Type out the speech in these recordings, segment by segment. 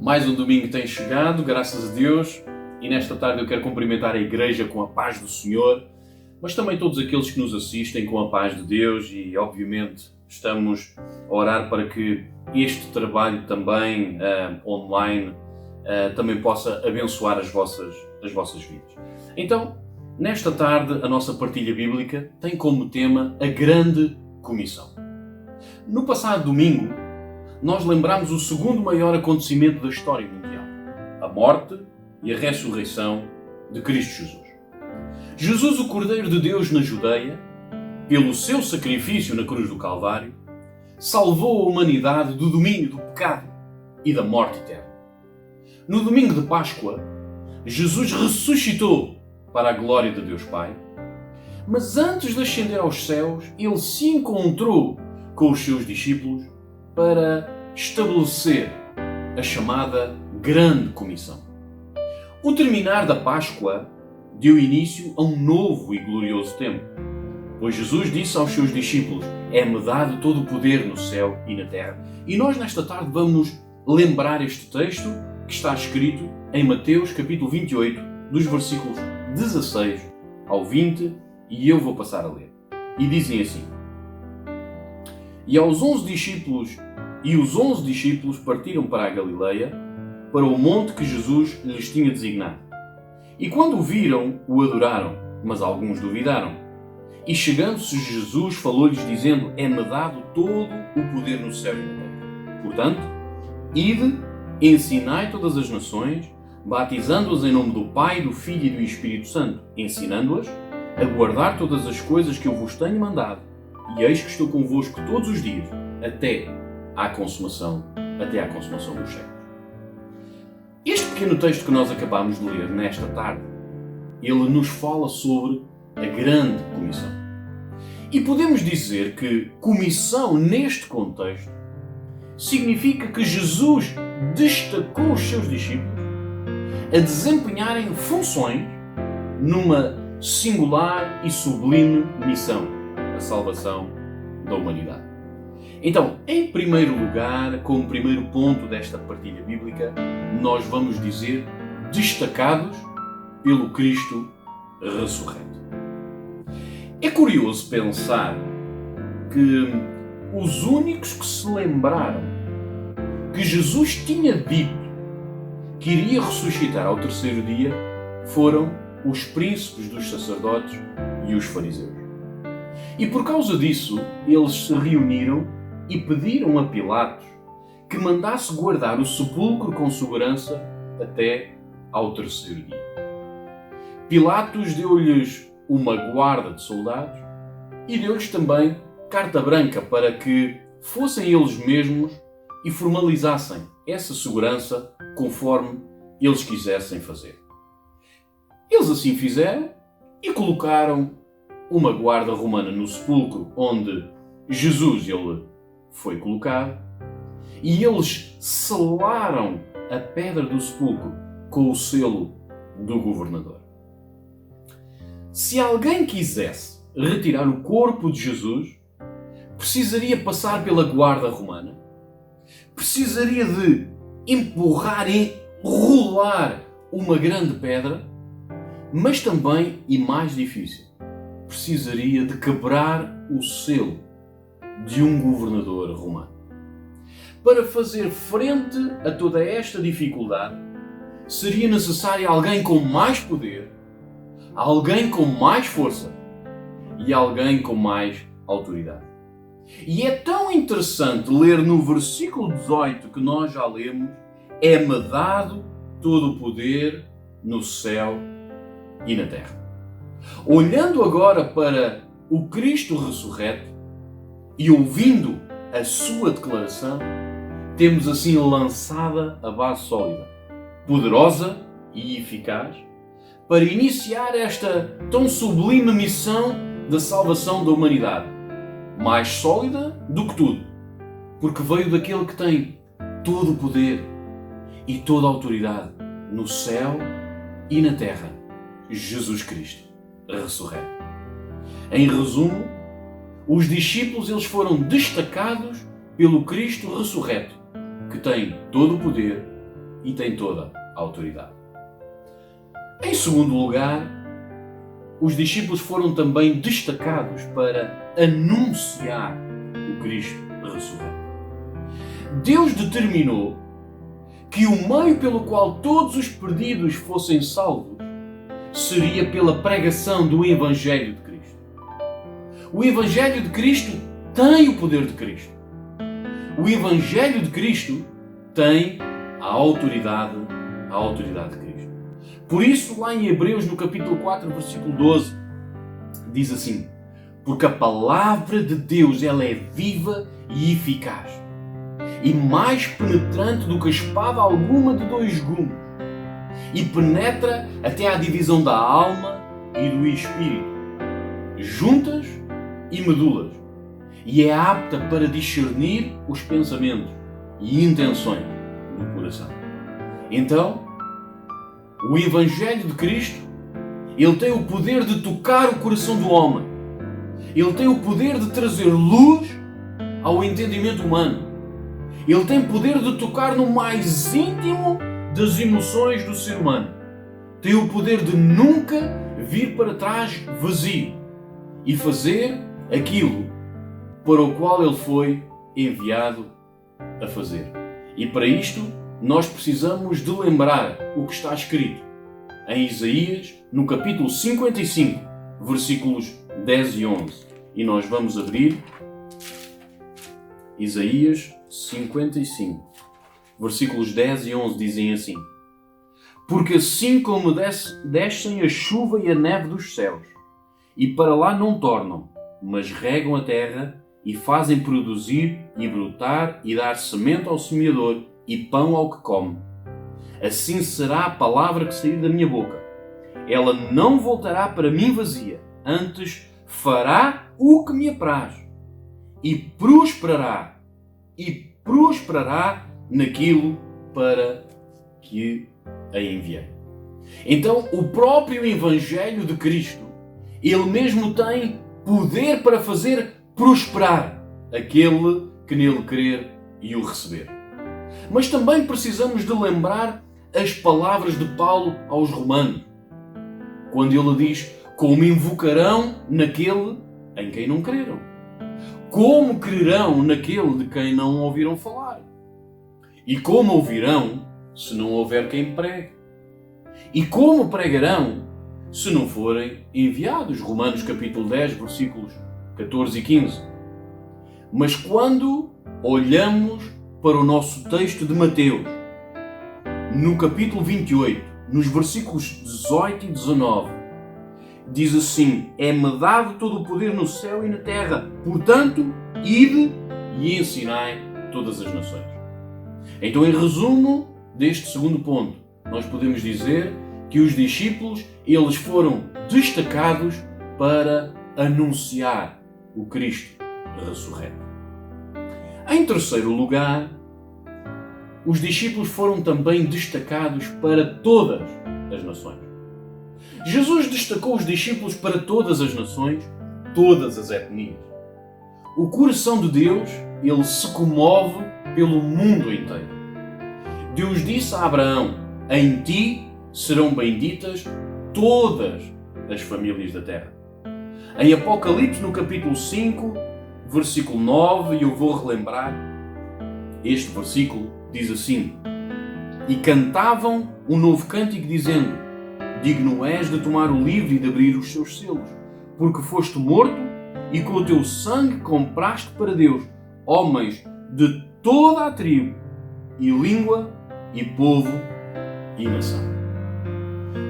Mais um domingo tem chegado, graças a Deus, e nesta tarde eu quero cumprimentar a Igreja com a paz do Senhor, mas também todos aqueles que nos assistem com a paz de Deus e, obviamente, estamos a orar para que este trabalho também online também possa abençoar as vossas vidas. Então, nesta tarde, a nossa partilha bíblica tem como tema a Grande Comissão. No passado domingo, nós lembramos o segundo maior acontecimento da história mundial, a morte e a ressurreição de Cristo Jesus. Jesus, o Cordeiro de Deus na Judeia, pelo seu sacrifício na cruz do Calvário, salvou a humanidade do domínio do pecado e da morte eterna. No domingo de Páscoa, Jesus ressuscitou para a glória de Deus Pai, mas antes de ascender aos céus, ele se encontrou com os seus discípulos para estabelecer a chamada Grande Comissão. O terminar da Páscoa deu início a um novo e glorioso tempo, pois Jesus disse aos seus discípulos: é-me dado todo o poder no céu e na terra. E nós nesta tarde vamos lembrar este texto que está escrito em Mateus capítulo 28, dos versículos 16 ao 20, e eu vou passar a ler. E dizem assim: E os 11 discípulos partiram para a Galileia, para o monte que Jesus lhes tinha designado. E quando o viram, o adoraram, mas alguns duvidaram. E chegando-se Jesus, falou-lhes dizendo: é-me dado todo o poder no céu e na terra. Portanto, ide, ensinai todas as nações, batizando-as em nome do Pai, do Filho e do Espírito Santo, ensinando-as a guardar todas as coisas que eu vos tenho mandado. E eis que estou convosco todos os dias, até à consumação dos séculos. Este pequeno texto que nós acabamos de ler nesta tarde, ele nos fala sobre a Grande Comissão. E podemos dizer que comissão, neste contexto, significa que Jesus destacou os seus discípulos a desempenharem funções numa singular e sublime missão, a salvação da humanidade. Então, em primeiro lugar, como primeiro ponto desta partilha bíblica, nós vamos dizer destacados pelo Cristo ressurreto. É curioso pensar que os únicos que se lembraram que Jesus tinha dito que iria ressuscitar ao terceiro dia foram os príncipes dos sacerdotes e os fariseus. E por causa disso, eles se reuniram e pediram a Pilatos que mandasse guardar o sepulcro com segurança até ao terceiro dia. Pilatos deu-lhes uma guarda de soldados e deu-lhes também carta branca para que fossem eles mesmos e formalizassem essa segurança conforme eles quisessem fazer. Eles assim fizeram e colocaram uma guarda romana no sepulcro onde Jesus ele foi colocado, e eles selaram a pedra do sepulcro com o selo do governador. Se alguém quisesse retirar o corpo de Jesus, precisaria passar pela guarda romana, precisaria de empurrar e rolar uma grande pedra, mas também, e mais difícil, precisaria de quebrar o selo de um governador romano. Para fazer frente a toda esta dificuldade, seria necessário alguém com mais poder, alguém com mais força e alguém com mais autoridade. E é tão interessante ler no versículo 18 que nós já lemos: é-me dado todo o poder no céu e na terra. Olhando agora para o Cristo ressurreto e ouvindo a sua declaração, temos assim lançada a base sólida, poderosa e eficaz para iniciar esta tão sublime missão da salvação da humanidade, mais sólida do que tudo, porque veio daquele que tem todo o poder e toda a autoridade no céu e na terra, Jesus Cristo ressurreto. Em resumo, os discípulos eles foram destacados pelo Cristo ressurreto, que tem todo o poder e tem toda a autoridade. Em segundo lugar, os discípulos foram também destacados para anunciar o Cristo ressurreto. Deus determinou que o meio pelo qual todos os perdidos fossem salvos seria pela pregação do Evangelho de Cristo. O Evangelho de Cristo tem o poder de Cristo. O Evangelho de Cristo tem a autoridade de Cristo. Por isso, lá em Hebreus, no capítulo 4, versículo 12, diz assim: porque a palavra de Deus ela é viva e eficaz, e mais penetrante do que a espada alguma de dois gumes, e penetra até à divisão da alma e do espírito, juntas e medulas, e é apta para discernir os pensamentos e intenções do coração. Então, o Evangelho de Cristo, ele tem o poder de tocar o coração do homem. Ele tem o poder de trazer luz ao entendimento humano. Ele tem poder de tocar no mais íntimo das emoções do ser humano. Tem o poder de nunca vir para trás vazio e fazer aquilo para o qual ele foi enviado a fazer. E para isto, nós precisamos de lembrar o que está escrito em Isaías, no capítulo 55, versículos 10 e 11. E nós vamos abrir Isaías 55, versículos 10 e 11 dizem assim: porque assim como descem a chuva e a neve dos céus, e para lá não tornam, mas regam a terra, e fazem produzir e brotar e dar semente ao semeador e pão ao que come, assim será a palavra que sair da minha boca. Ela não voltará para mim vazia, antes fará o que me apraz, e prosperará naquilo para que a enviei. Então, o próprio Evangelho de Cristo, ele mesmo tem poder para fazer prosperar aquele que nele crer e o receber. Mas também precisamos de lembrar as palavras de Paulo aos Romanos, quando ele diz: como invocarão naquele em quem não creram? Como crerão naquele de quem não ouviram falar? E como ouvirão se não houver quem pregue? E como pregarão se não forem enviados? Romanos capítulo 10, versículos 14 e 15. Mas quando olhamos para o nosso texto de Mateus, no capítulo 28, nos versículos 18 e 19, diz assim: é-me dado todo o poder no céu e na terra, portanto, ide e ensinai todas as nações. Então, em resumo deste segundo ponto, nós podemos dizer que os discípulos, eles foram destacados para anunciar o Cristo ressurreto. Em terceiro lugar, os discípulos foram também destacados para todas as nações. Jesus destacou os discípulos para todas as nações, todas as etnias. O coração de Deus, ele se comove pelo mundo inteiro. Deus disse a Abraão: em ti serão benditas todas as famílias da terra. Em Apocalipse, no capítulo 5, versículo 9, e eu vou relembrar este versículo, diz assim: e cantavam um novo cântico dizendo: digno és de tomar o livro e de abrir os seus selos, porque foste morto e com o teu sangue compraste para Deus homens de toda a tribo e língua e povo e nação.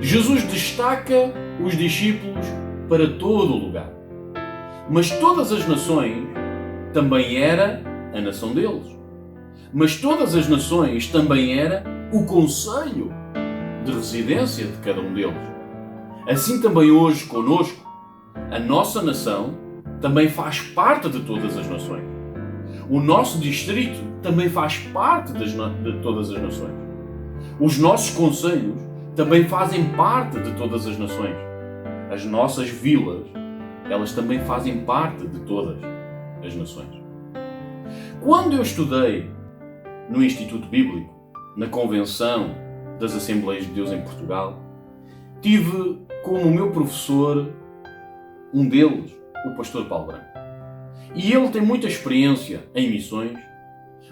Jesus destaca os discípulos para todo o lugar. Mas todas as nações também era a nação deles. Mas todas as nações também era o conselho de residência de cada um deles. Assim também hoje conosco, a nossa nação também faz parte de todas as nações. O nosso distrito também faz parte de todas as nações. Os nossos conselhos também fazem parte de todas as nações. As nossas vilas, elas também fazem parte de todas as nações. Quando eu estudei no Instituto Bíblico, na Convenção das Assembleias de Deus em Portugal, tive como meu professor um deles, o pastor Paulo Branco. E ele tem muita experiência em missões,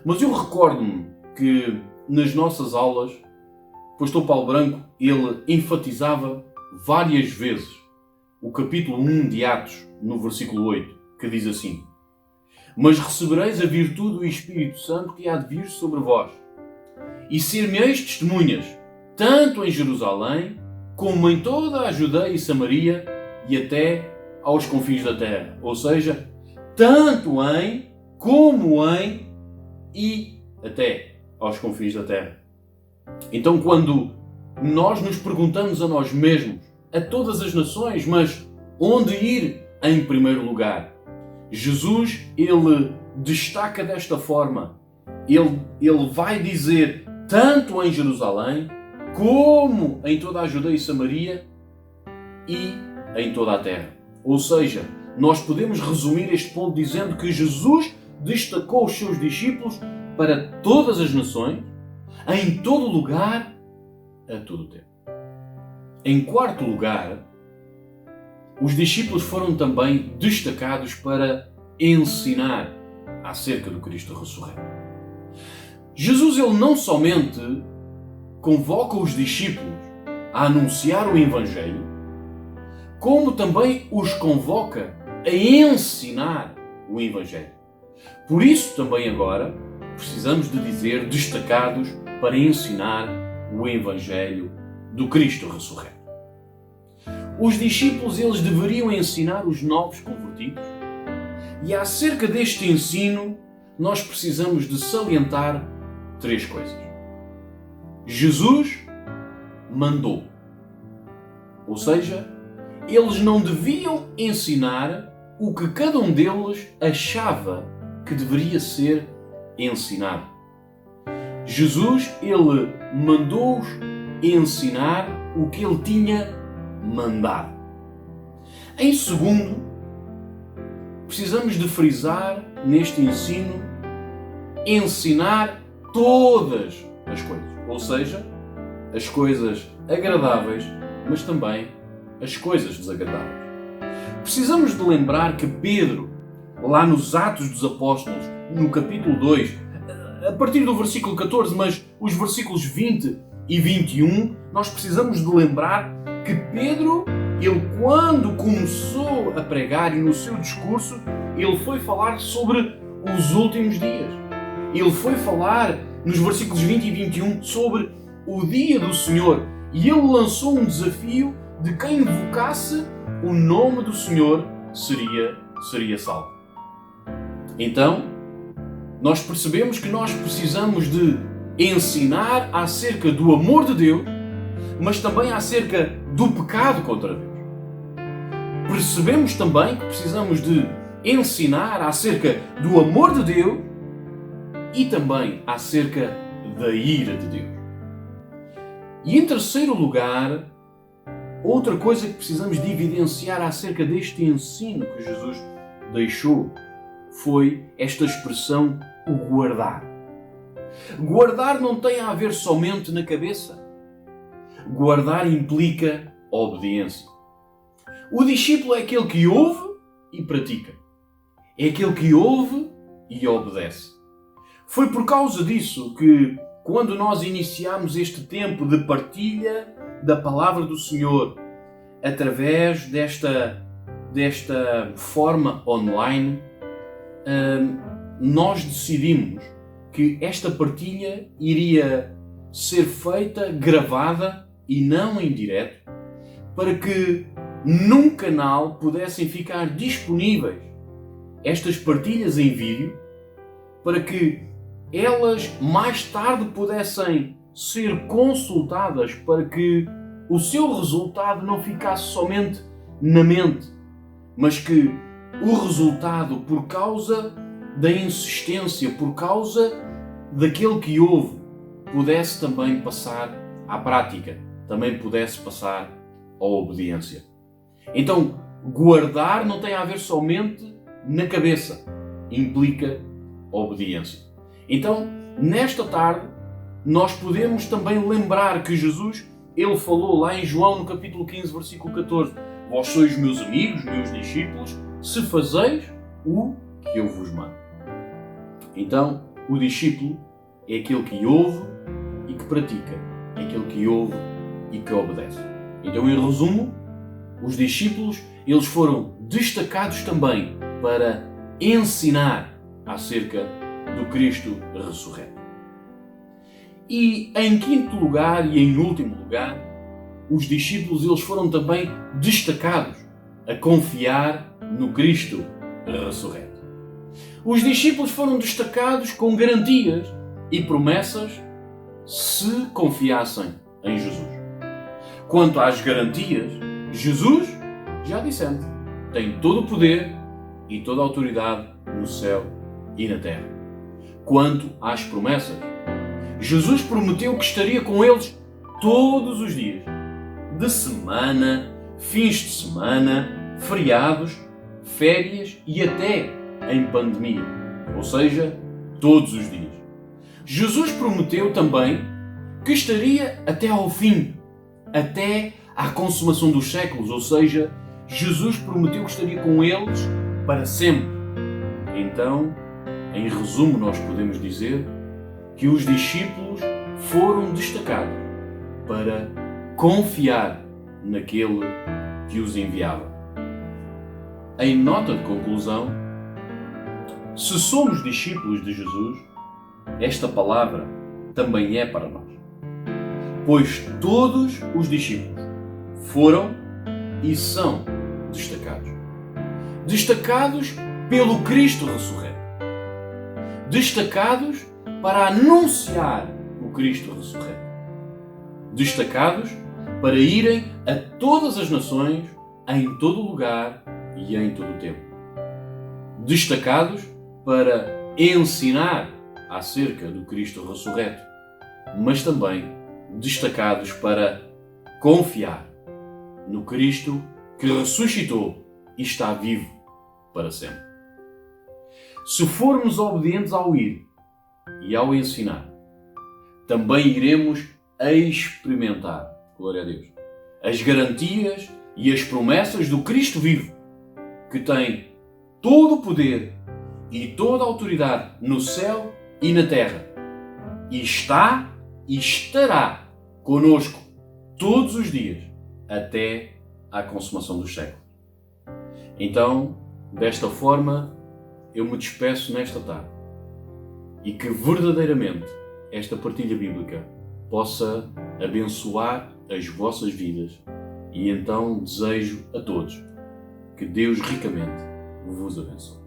mas eu recordo-me que nas nossas aulas, o pastor Paulo Branco, ele enfatizava várias vezes o capítulo 1 de Atos, no versículo 8, que diz assim: mas recebereis a virtude do Espírito Santo que há de vir sobre vós, e ser-me-eis testemunhas, tanto em Jerusalém, como em toda a Judeia e Samaria, e até aos confins da terra. Ou seja, tanto em, como em, e até aos confins da terra. Então, quando nós nos perguntamos a nós mesmos, a todas as nações, mas onde ir em primeiro lugar? Jesus, ele destaca desta forma. Ele vai dizer, tanto em Jerusalém, como em toda a Judeia e Samaria e em toda a terra. Ou seja, nós podemos resumir este ponto dizendo que Jesus destacou os seus discípulos para todas as nações, em todo lugar, a todo tempo. Em quarto lugar, os discípulos foram também destacados para ensinar acerca do Cristo ressurreto. Jesus, ele não somente convoca os discípulos a anunciar o Evangelho, como também os convoca a ensinar o Evangelho. Por isso também agora precisamos de dizer destacados para ensinar o Evangelho do Cristo ressurreto. Os discípulos, eles deveriam ensinar os novos convertidos, e acerca deste ensino nós precisamos de salientar três coisas. Jesus mandou, ou seja, eles não deviam ensinar o que cada um deles achava que deveria ser ensinado. Jesus, ele mandou-os ensinar o que ele tinha mandado. Em segundo, precisamos de frisar neste ensino ensinar todas as coisas, ou seja, as coisas agradáveis, mas também as coisas desagradáveis. Precisamos de lembrar que Pedro, lá nos Atos dos Apóstolos, no capítulo 2, a partir do versículo 14, mas os versículos 20 e 21, nós precisamos de lembrar que Pedro, ele quando começou a pregar e no seu discurso, ele foi falar sobre os últimos dias. Ele foi falar nos versículos 20 e 21 sobre o dia do Senhor. E ele lançou um desafio de quem invocasse o nome do Senhor seria salvo. Então, nós percebemos que nós precisamos de ensinar acerca do amor de Deus, mas também acerca do pecado contra Deus. Percebemos também que precisamos de ensinar acerca do amor de Deus e também acerca da ira de Deus. E em terceiro lugar, outra coisa que precisamos de evidenciar acerca deste ensino que Jesus deixou foi esta expressão, o guardar. Guardar não tem a ver somente na cabeça. Guardar implica obediência. O discípulo é aquele que ouve e pratica. É aquele que ouve e obedece. Foi por causa disso que, quando nós iniciamos este tempo de partilha da palavra do Senhor, através desta forma online, nós decidimos que esta partilha iria ser feita, gravada e não em direto, para que num canal pudessem ficar disponíveis estas partilhas em vídeo, para que elas mais tarde pudessem ser consultadas, para que o seu resultado não ficasse somente na mente, mas que o resultado, por causa da insistência, por causa daquele que ouve, pudesse também passar à prática, também pudesse passar à obediência. Então, guardar não tem a ver somente na cabeça, implica obediência. Então, nesta tarde, nós podemos também lembrar que Jesus, ele falou lá em João, no capítulo 15, versículo 14: vós sois meus amigos, meus discípulos, se fazeis o que eu vos mando. Então, o discípulo é aquele que ouve e que pratica, é aquele que ouve e que obedece. Então, em resumo, os discípulos, eles foram destacados também para ensinar acerca do Cristo ressurreto. E em quinto lugar e em último lugar, os discípulos, eles foram também destacados a confiar no Cristo ressurreto. Os discípulos foram destacados com garantias e promessas se confiassem em Jesus. Quanto às garantias, Jesus, já dissemos, tem todo o poder e toda a autoridade no céu e na terra. Quanto às promessas, Jesus prometeu que estaria com eles todos os dias, de semana, fins de semana, feriados, férias e até em pandemia, ou seja, todos os dias. Jesus prometeu também que estaria até ao fim, até à consumação dos séculos, ou seja, Jesus prometeu que estaria com eles para sempre. Então, em resumo, nós podemos dizer que os discípulos foram destacados para confiar naquele que os enviava. Em nota de conclusão, se somos discípulos de Jesus, esta palavra também é para nós. Pois todos os discípulos foram e são destacados. Destacados pelo Cristo ressurreto. Destacados para anunciar o Cristo ressurreto. Destacados para irem a todas as nações, em todo lugar e em todo o tempo. Destacados para ensinar acerca do Cristo ressurreto, mas também destacados para confiar no Cristo que ressuscitou e está vivo para sempre. Se formos obedientes ao ir e ao ensinar, também iremos experimentar, glória a Deus, as garantias e as promessas do Cristo vivo, que tem todo o poder e toda a autoridade no céu e na terra, e está e estará conosco todos os dias, até à consumação dos séculos. Então, desta forma, eu me despeço nesta tarde, e que verdadeiramente esta partilha bíblica possa abençoar as vossas vidas, e então desejo a todos que Deus ricamente vos abençoe.